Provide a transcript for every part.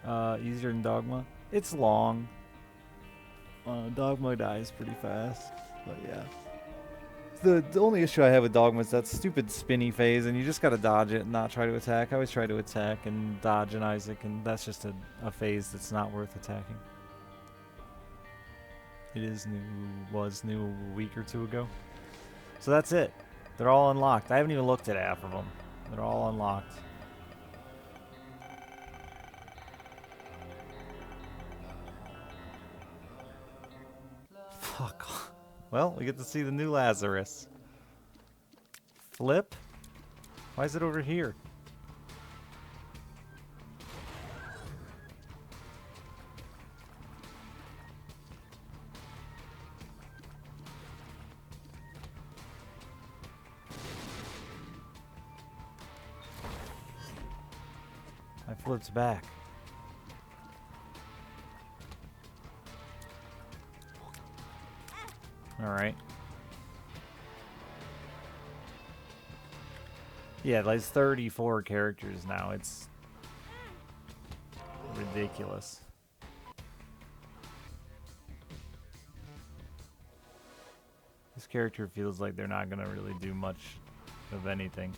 Easier than Dogma. It's long. Dogma dies pretty fast, but yeah. The only issue I have with Dogma is that stupid spinny phase, and you just gotta dodge it and not try to attack. I always try to attack and dodge an Isaac, and that's just a phase that's not worth attacking. It is new, was new a week or two ago. So that's it. They're all unlocked. I haven't even looked at half of them. They're all unlocked. Fuck. Well, we get to see the new Lazarus. Flip? Why is it over here? I flipped back. Alright. Yeah, there's 34 characters now. It's ridiculous. This character feels like they're not gonna really do much of anything.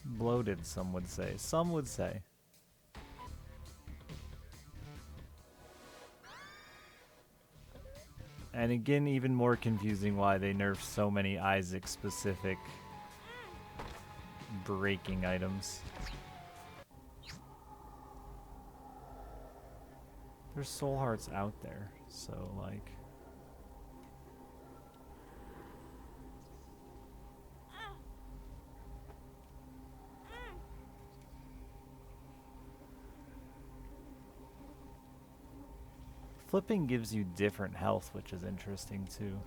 Bloated, some would say. Some would say. And again, even more confusing why they nerfed so many Isaac-specific breaking items. There's soul hearts out there, so like... Flipping gives you different health, which is interesting too.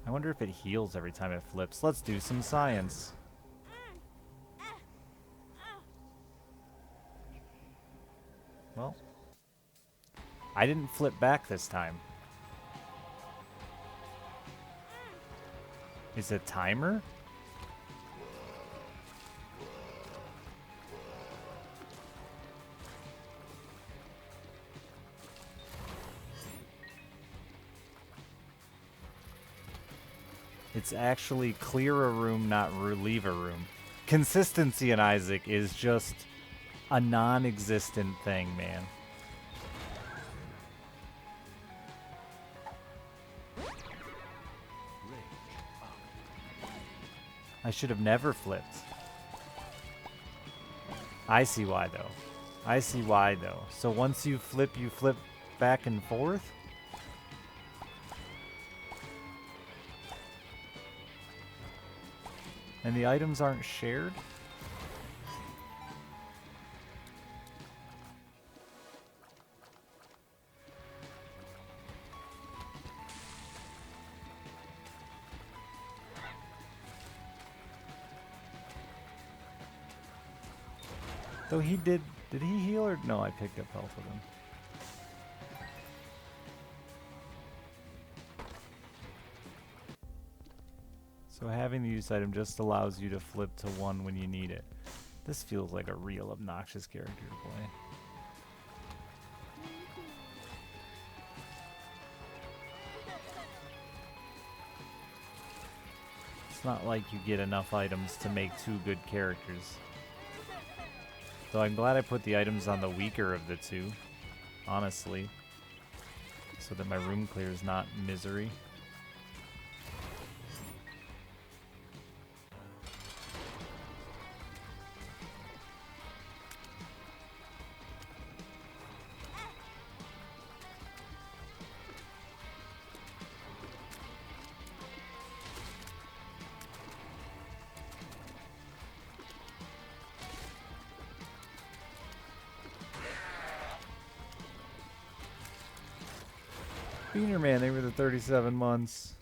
I wonder if it heals every time it flips. Let's do some science. Well, I didn't flip back this time. Is it a timer? It's actually clear a room, not leave a room. Consistency in Isaac is just a non-existent thing, man. I should have never flipped. I see why, though. I see why, though. So once you flip back and forth? And the items aren't shared? Though he did he heal or no? I picked up health with him. So having the use item just allows you to flip to one when you need it. This feels like a real obnoxious character to play. It's not like you get enough items to make two good characters. Though I'm glad I put the items on the weaker of the two, honestly, so that my room clear is not misery. Beaner Man, they were the 37 months.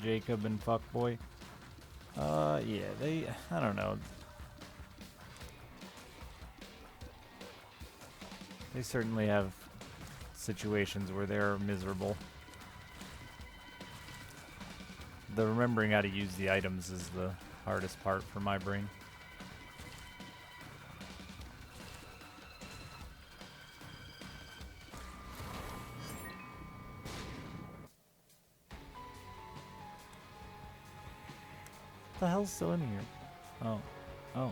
Jacob and Fuckboy. Yeah, I don't know. They certainly have situations where they're miserable. The remembering how to use the items is the hardest part for my brain. What the hell's still in here? Oh. Oh.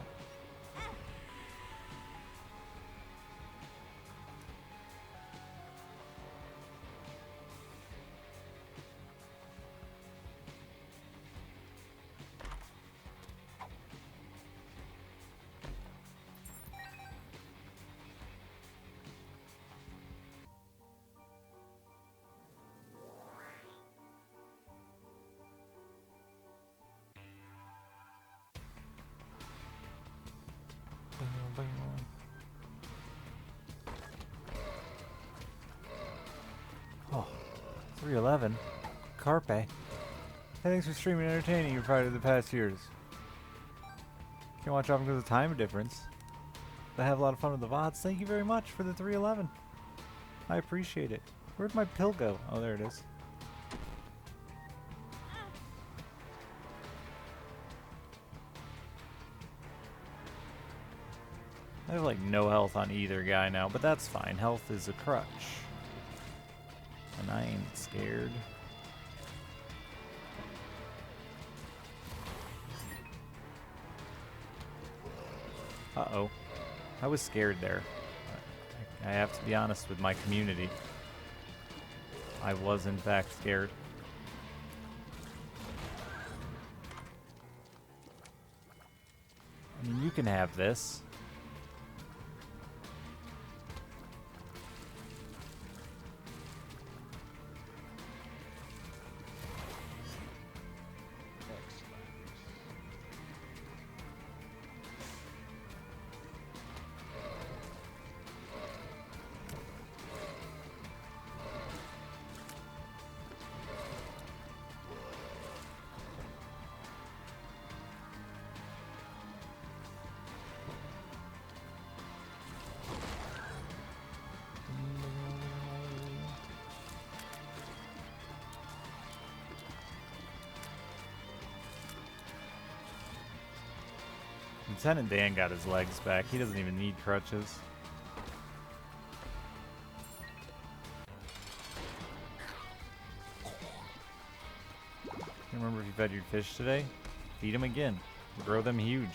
Oh, 311. Carpe. Hey, thanks for streaming and entertaining you provided the past years. Can't watch often because of the time difference. But I have a lot of fun with the VODs. Thank you very much for the 311. I appreciate it. Where'd my pill go? Oh, there it is. I have like no health on either guy now, but that's fine. Health is a crutch. And I ain't scared. Uh-oh. I was scared there. I have to be honest with my community. I was in fact scared. I mean, you can have this. Lieutenant Dan got his legs back. He doesn't even need crutches. Remember if you fed your fish today? Feed them again. Grow them huge.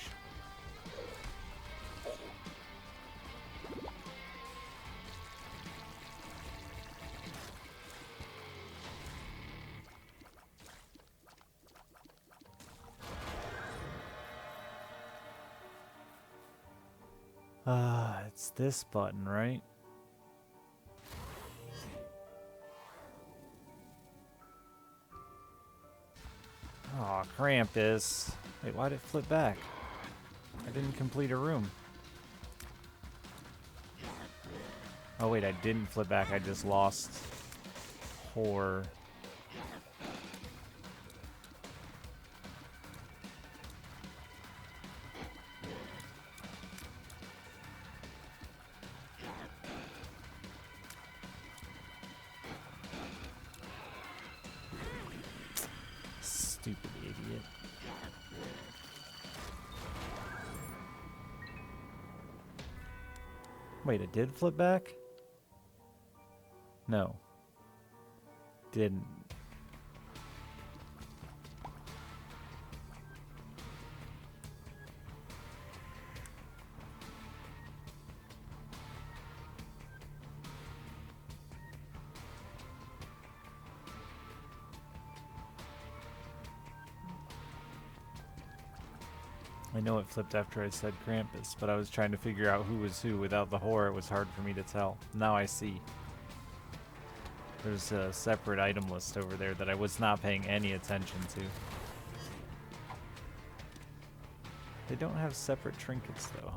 It's this button, right? Aw, Krampus. Wait, why'd it flip back? I didn't complete a room. Oh wait, I didn't flip back, I just lost Whore. Stupid idiot. Wait, it did flip back? No. Didn't. I know it flipped after I said Krampus, but I was trying to figure out who was who. Without the horror, it was hard for me to tell. Now I see. There's a separate item list over there that I was not paying any attention to. They don't have separate trinkets though,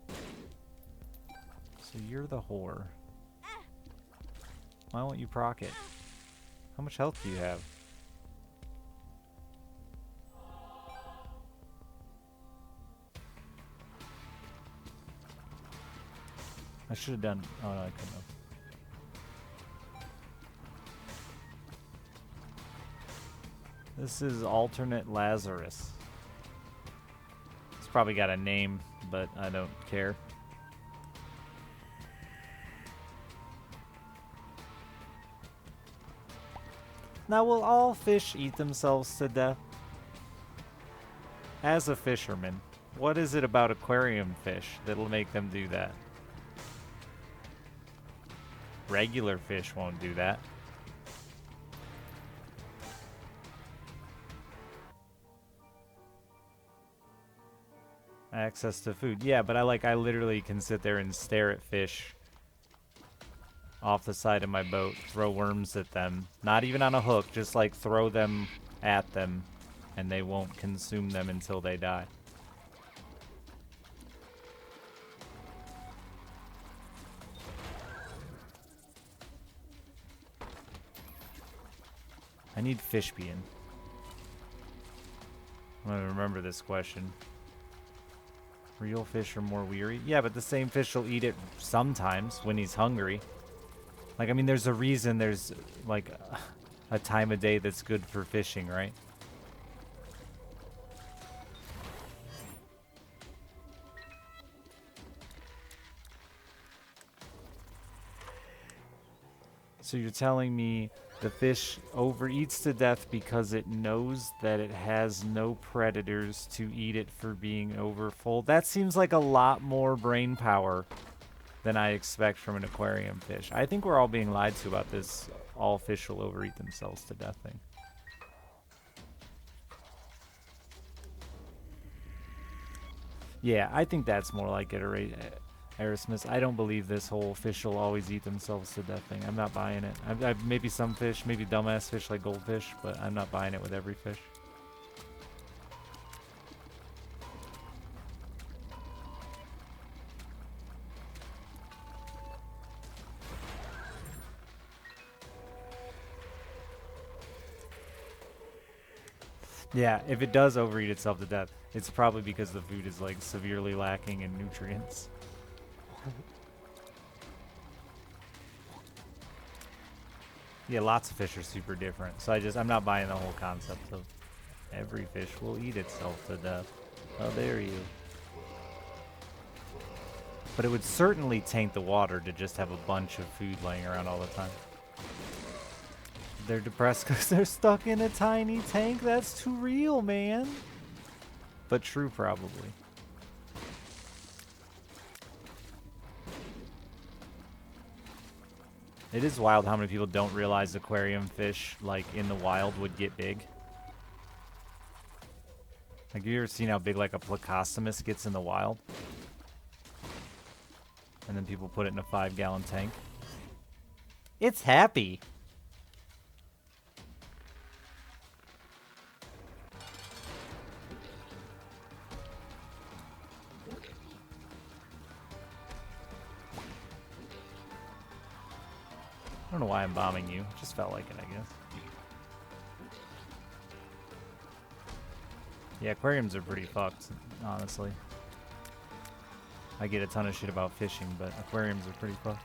huh? So you're the whore. Why won't you proc it? How much health do you have? I should have done... Oh, no, I couldn't have. This is Alternate Lazurus. It's probably got a name, but I don't care. Now, will all fish eat themselves to death? As a fisherman, what is it about aquarium fish that'll make them do that? Regular fish won't do that. Access to food. Yeah, but I literally can sit there and stare at fish off the side of my boat, throw worms at them. Not even on a hook, just like throw them at them, and they won't consume them until they die. I need fish bean. I'm gonna remember this question. Real fish are more weary? Yeah, but the same fish will eat it sometimes when he's hungry. Like, I mean, there's a reason there's, like, a time of day that's good for fishing, right? So you're telling me the fish overeats to death because it knows that it has no predators to eat it for being overfull? That seems like a lot more brain power than I expect from an aquarium fish. I think we're all being lied to about this all fish will overeat themselves to death thing. Yeah, I think that's more like it, Erasmus. I don't believe this whole fish will always eat themselves to death thing. I'm not buying it. Maybe some fish, maybe dumbass fish like goldfish, but I'm not buying it with every fish. Yeah, if it does overeat itself to death, it's probably because the food is like severely lacking in nutrients. Yeah, lots of fish are super different. So I'm not buying the whole concept of every fish will eat itself to death. How dare you? But it would certainly taint the water to just have a bunch of food laying around all the time. They're depressed because they're stuck in a tiny tank? That's too real, man. But true, probably. It is wild how many people don't realize aquarium fish, like, in the wild would get big. Like, have you ever seen how big, like, a Plecostomus gets in the wild? And then people put it in a 5-gallon tank. It's happy. I don't know why I'm bombing you. It just felt like it, I guess. Yeah, aquariums are pretty fucked, honestly. I get a ton of shit about fishing, but aquariums are pretty fucked.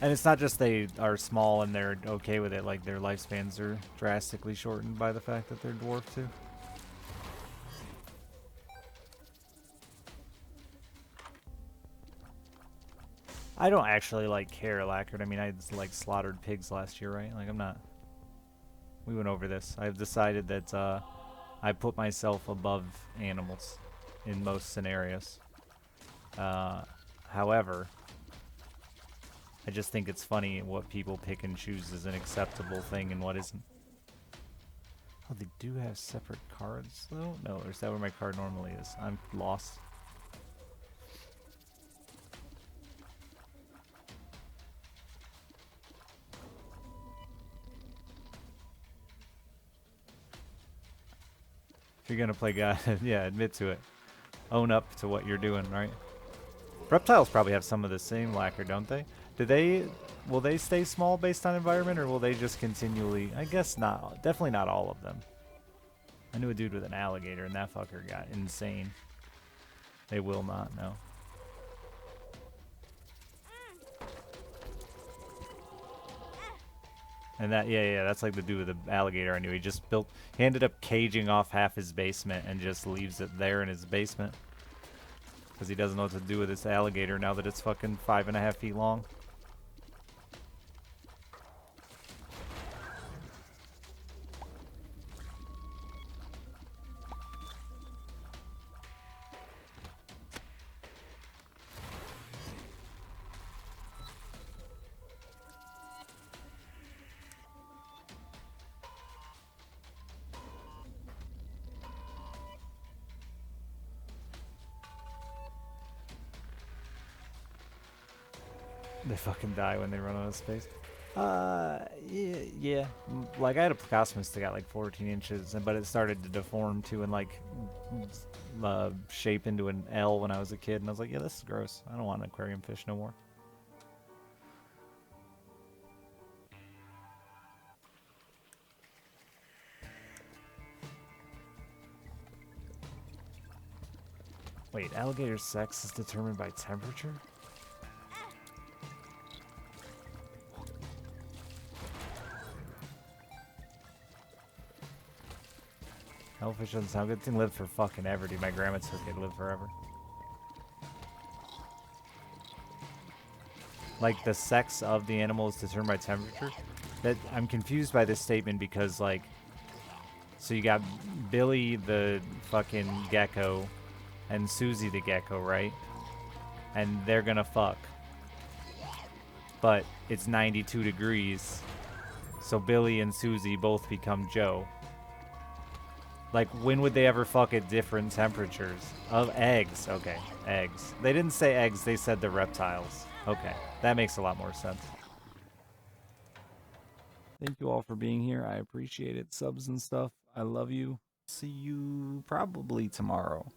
And it's not just they are small and they're okay with it, like their lifespans are drastically shortened by the fact that they're dwarf too. I don't actually like care, Lacquered. I mean, I like slaughtered pigs last year, right? Like, I'm not... We went over this. I've decided that I put myself above animals in most scenarios. However, I just think it's funny what people pick and choose as an acceptable thing and what isn't. Oh, they do have separate cards, though? No, or is that where my card normally is? I'm lost. If you're gonna play God, yeah, admit to it. Own up to what you're doing, right? Reptiles probably have some of the same lacquer, don't they? Do they... Will they stay small based on environment, or will they just continually... I guess not. Definitely not all of them. I knew a dude with an alligator, and that fucker got insane. They will not, no. And that, yeah, that's like the dude with the alligator I knew. He just built... He ended up caging off half his basement and just leaves it there in his basement. Because he doesn't know what to do with this alligator now that it's fucking 5.5 feet long. They fucking die when they run out of space. Yeah. Like, I had a Cosmos that got like 14 inches, but it started to deform too and, like, shape into an L when I was a kid. And I was like, yeah, this is gross. I don't want an aquarium fish no more. Wait, alligator sex is determined by temperature? Hellfish doesn't sound good. Thing lived for fucking ever, dude. My grandma took it. Lived forever. Like, the sex of the animal is determined by temperature? That I'm confused by this statement because, like, so you got Billy the fucking gecko and Susie the gecko, right? And they're gonna fuck. But it's 92 degrees, so Billy and Susie both become Joe. Like, when would they ever fuck at different temperatures? Of eggs. Okay, eggs. They didn't say eggs, they said the reptiles. Okay, that makes a lot more sense. Thank you all for being here. I appreciate it. Subs and stuff. I love you. See you probably tomorrow.